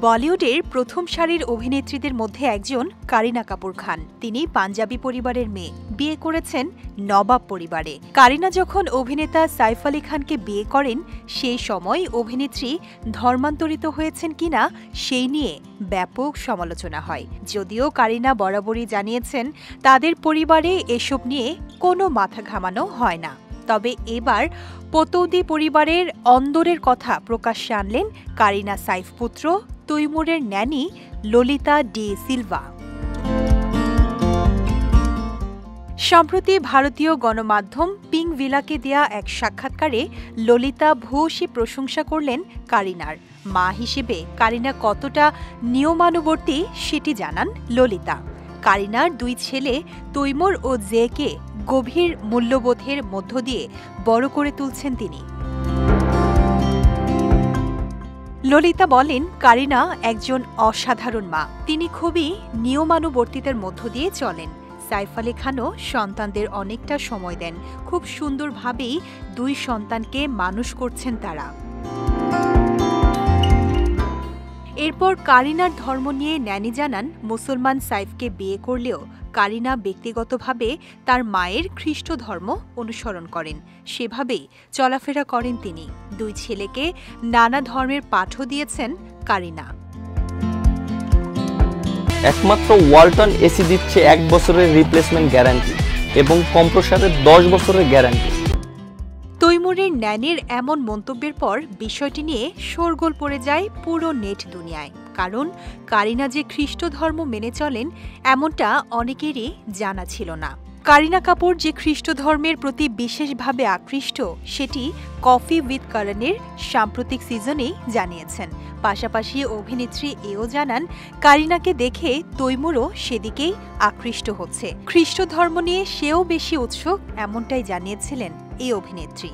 বলিউডের প্রথম সারির অভিনেত্রীদের মধ্যে একজন কারিনা কাপুর খান। তিনি পাঞ্জাবি পরিবারের মেয়ে, বিয়ে করেছেন নবাব পরিবারে। কারিনা যখন অভিনেতা সাইফ আলী খানকে বিয়ে করেন, সেই সময় অভিনেত্রী ধর্মান্তরিত হয়েছেন কিনা সেই নিয়ে ব্যাপক সমালোচনা হয়। যদিও কারিনা বরাবরই জানিয়েছেন তাদের পরিবারে এসব নিয়ে কোনো মাথা ঘামানো হয় না। তবে এবার পতৌদি পরিবারের অন্দরের কথা প্রকাশ্যে আনলেন কারিনা সাইফ পুত্র তৈমুরের ন্যানি ললিতা ডি সিলভা। সম্প্রতি ভারতীয় গণমাধ্যম পিঙ্ক ভিলাকে দেয়া এক সাক্ষাৎকারে ললিতা ভূয়সী প্রশংসা করলেন কারিনার। মা হিসেবে কারিনা কতটা নিয়মানুবর্তী সেটি জানান ললিতা। কারিনার দুই ছেলে তৈমুর ও জেকে গভীর মূল্যবোধের মধ্য দিয়ে বড় করে তুলছেন তিনি। ললিতা বলেন, কারিনা একজন অসাধারণ মা। তিনি খুবই নিয়মানুবর্তিতার মধ্য দিয়ে চলেন। সাইফ আলী খানও সন্তানদের অনেকটা সময় দেন। খুব সুন্দরভাবেই দুই সন্তানকে মানুষ করছেন তারা। এরপর কারিনার ধর্ম নিয়ে ন্যানি জানান, মুসলমান সাইফকে বিয়ে করলেও কারিনা ব্যক্তিগতভাবে তার মায়ের খ্রিস্ট ধর্ম অনুসরণ করেন। সেভাবেই চলাফেরা করেন তিনি। দুই ছেলেকে নানা ধর্মের পাঠও দিয়েছেন কারিনা। একমাত্র ওয়ালটন এসি দিচ্ছে 1 বছরের রিপ্লেসমেন্ট গ্যারান্টি এবং কম্প্রেসরের 10 বছরের গ্যারান্টি। তৈমুরের ন্যানির এমন মন্তব্যের পর বিষয়টি নিয়ে শোরগোল পড়ে যায় পুরো নেট দুনিয়ায়। কারণ কারিনা যে খ্রিস্ট ধর্ম মেনে চলেন এমনটা অনেকেরই জানা ছিল না। কারিনা কাপুর যে খ্রিস্ট ধর্মের প্রতি বিশেষভাবে আকৃষ্ট সেটি কফি উইথ করণের সাম্প্রতিক সিজনেই জানিয়েছেন। পাশাপাশি অভিনেত্রী এও জানান, কারিনাকে দেখে তৈমুরও সেদিকেই আকৃষ্ট হচ্ছে। খ্রিস্ট ধর্ম নিয়ে সেও বেশি উৎসুক, এমনটাই জানিয়েছিলেন এই অভিনেত্রী।